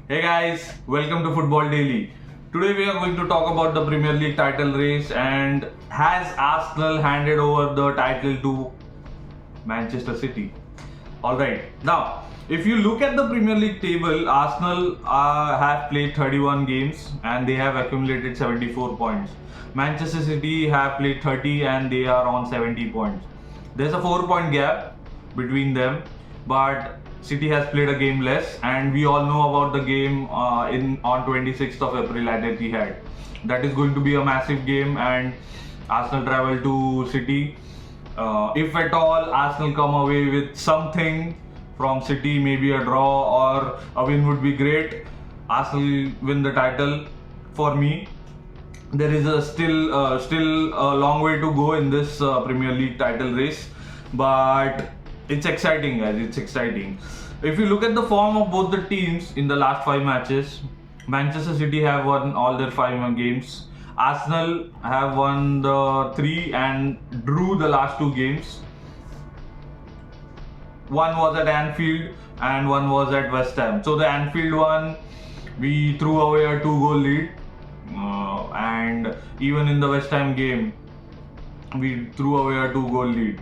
Hey guys, welcome to Football Daily. Today we are going to talk about the Premier League title race and has Arsenal handed over the title to Manchester City? Alright, now if you look at the Premier League table, Arsenal have played 31 games and they have accumulated 74 points. Manchester City have played 30 and they are on 70 points. There's a 4-point gap between them, but City has played a game less, and we all know about the game on 26th of April at etihad. That is going to be a massive game, and Arsenal travel to City. If at all Arsenal come away with something from City, maybe a draw or a win would be great. Arsenal win the title. For me, there is still a long way to go in this Premier League title race, but it's exciting, guys. It's exciting. If you look at the form of both the teams in the last 5 matches, Manchester City have won all their 5 games. Arsenal have won the 3 and drew the last 2 games. One was at Anfield and one was at West Ham. So the Anfield one, we threw away a 2-goal lead, and even in the West Ham game, we threw away a 2-goal lead.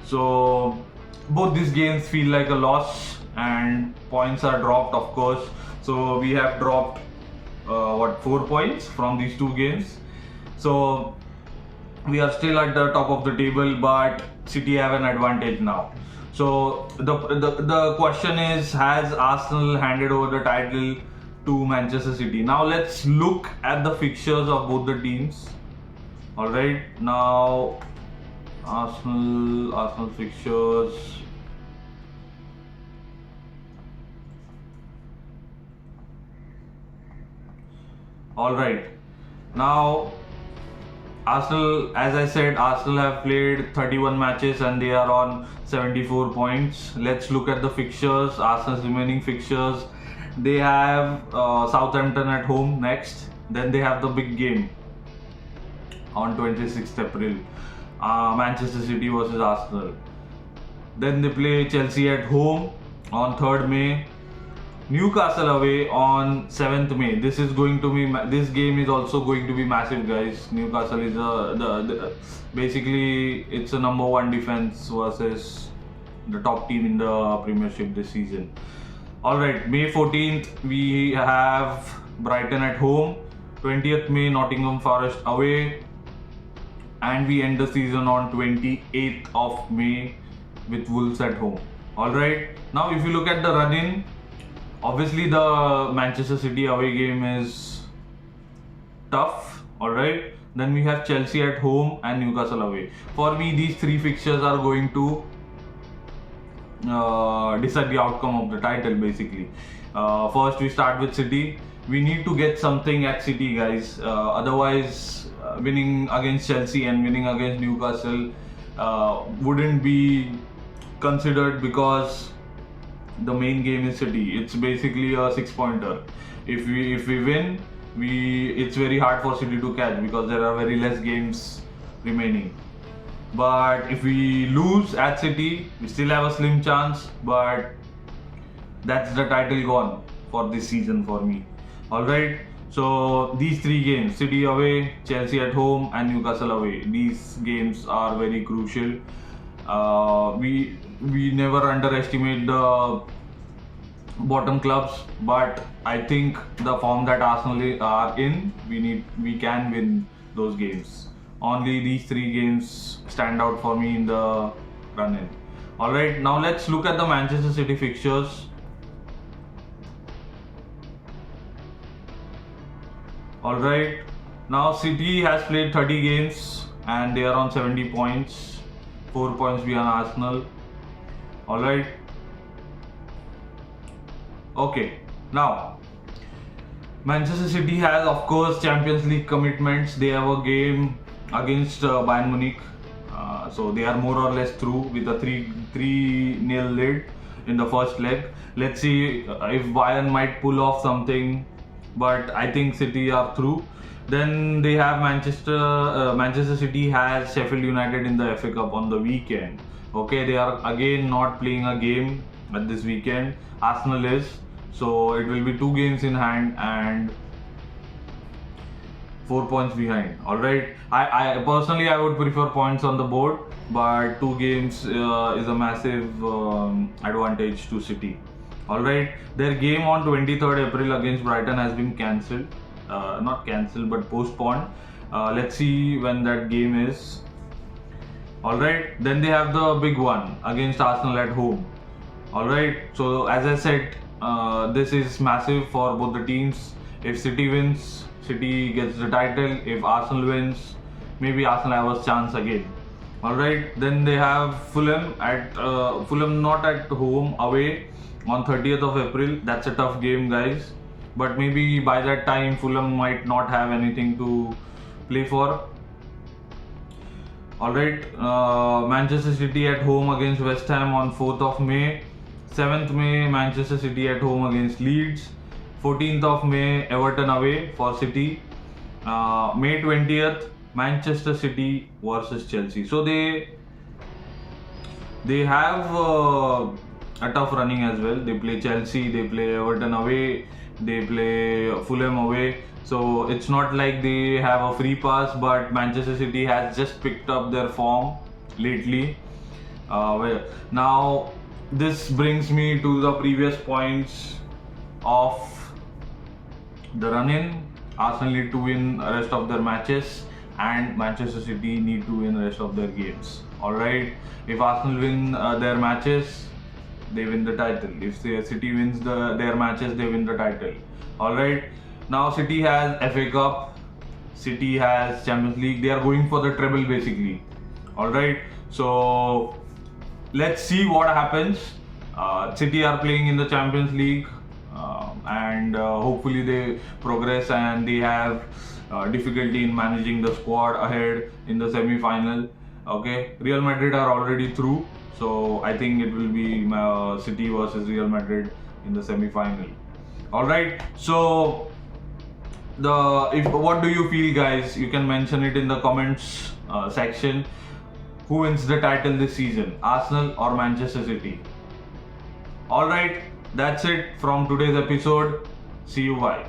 So both these games feel like a loss, and points are dropped, of course. So we have dropped 4 points from these 2 games. So we are still at the top of the table, but City have an advantage now. So the question is, has Arsenal handed over the title to Manchester City? Now let's look at the fixtures of both the teams. All right, now Arsenal fixtures. All right, now Arsenal, as I said, Arsenal have played 31 matches and they are on 74 points. Let's look at the fixtures. Arsenal's remaining fixtures. They have Southampton at home next. Then they have the big game on 26th April. Manchester City versus Arsenal. Then they play Chelsea at home on 3rd May. Newcastle away on 7th May. This game is also going to be massive, guys. Newcastle is basically it's a number 1 defense versus the top team in the Premiership this season. All right, May 14th we have Brighton at home. 20th May Nottingham Forest away. And we end the season on 28th of May with Wolves at home. Alright, now if you look at the run-in, obviously the Manchester City away game is tough. Alright, then we have Chelsea at home and Newcastle away. For me, these 3 fixtures are going to decide the outcome of the title, basically. First we start with City. We need to get something at City, guys. Otherwise, winning against Chelsea and winning against Newcastle wouldn't be considered, because the main game is City. It's basically a 6-pointer. If we win, it's very hard for City to catch because there are very less games remaining. But if we lose at City, we still have a slim chance, but that's the title gone for this season for me. Alright, so these 3 games, City away, Chelsea at home and Newcastle away, these games are very crucial. We never underestimate the bottom clubs, but I think the form that Arsenal are in, we can win those games. Only these 3 games stand out for me in the run-in. Alright, now let's look at the Manchester City fixtures. Alright, now City has played 30 games and they are on 70 points, 4 points behind Arsenal. Alright, okay, now Manchester City has, of course, Champions League commitments. They have a game against Bayern Munich, so they are more or less through with a 3-0 lead in the first leg. Let's see if Bayern might pull off something, but I think City are through. Then they have Manchester City has Sheffield United in the FA Cup on the weekend. Okay, they are again not playing a game at this weekend. Arsenal is. So it will be 2 games in hand and 4 points behind. All right. I personally I would prefer points on the board, but 2 games is a massive advantage to City. All right. Their game on 23rd April against Brighton has been cancelled. Not cancelled, but postponed. Let's see when that game is. All right. Then they have the big one against Arsenal at home. All right. So as I said, this is massive for both the teams. If City wins, City gets the title. If Arsenal wins, maybe Arsenal have a chance again. All right. Then they have Fulham at Fulham not at home, away on 30th of April. That's a tough game, guys. But maybe by that time Fulham might not have anything to play for. All right. Manchester City at home against West Ham on 4th of May. 7th May, Manchester City at home against Leeds. 14th of May, Everton away for City. May 20th, Manchester City versus Chelsea. So they have a tough running as well. They play Chelsea, they play Everton away, they play Fulham away. So it's not like they have a free pass, but Manchester City has just picked up their form lately. Now this brings me to the previous points of the run-in. Arsenal need to win the rest of their matches and Manchester City need to win the rest of their games. Alright, if Arsenal win their matches, they win the title. If City wins their matches, they win the title. Alright, now City has FA Cup, City has Champions League. They are going for the treble basically. Alright, so let's see what happens. City are playing in the Champions League. And hopefully they progress and they have difficulty in managing the squad ahead in the semi-final. Okay, Real Madrid are already through, so I think it will be City versus Real Madrid in the semi-final. All right, so what do you feel, guys? You can mention it in the comments section. Who wins the title this season, Arsenal or Manchester City? All right. That's it from today's episode. See you, bye.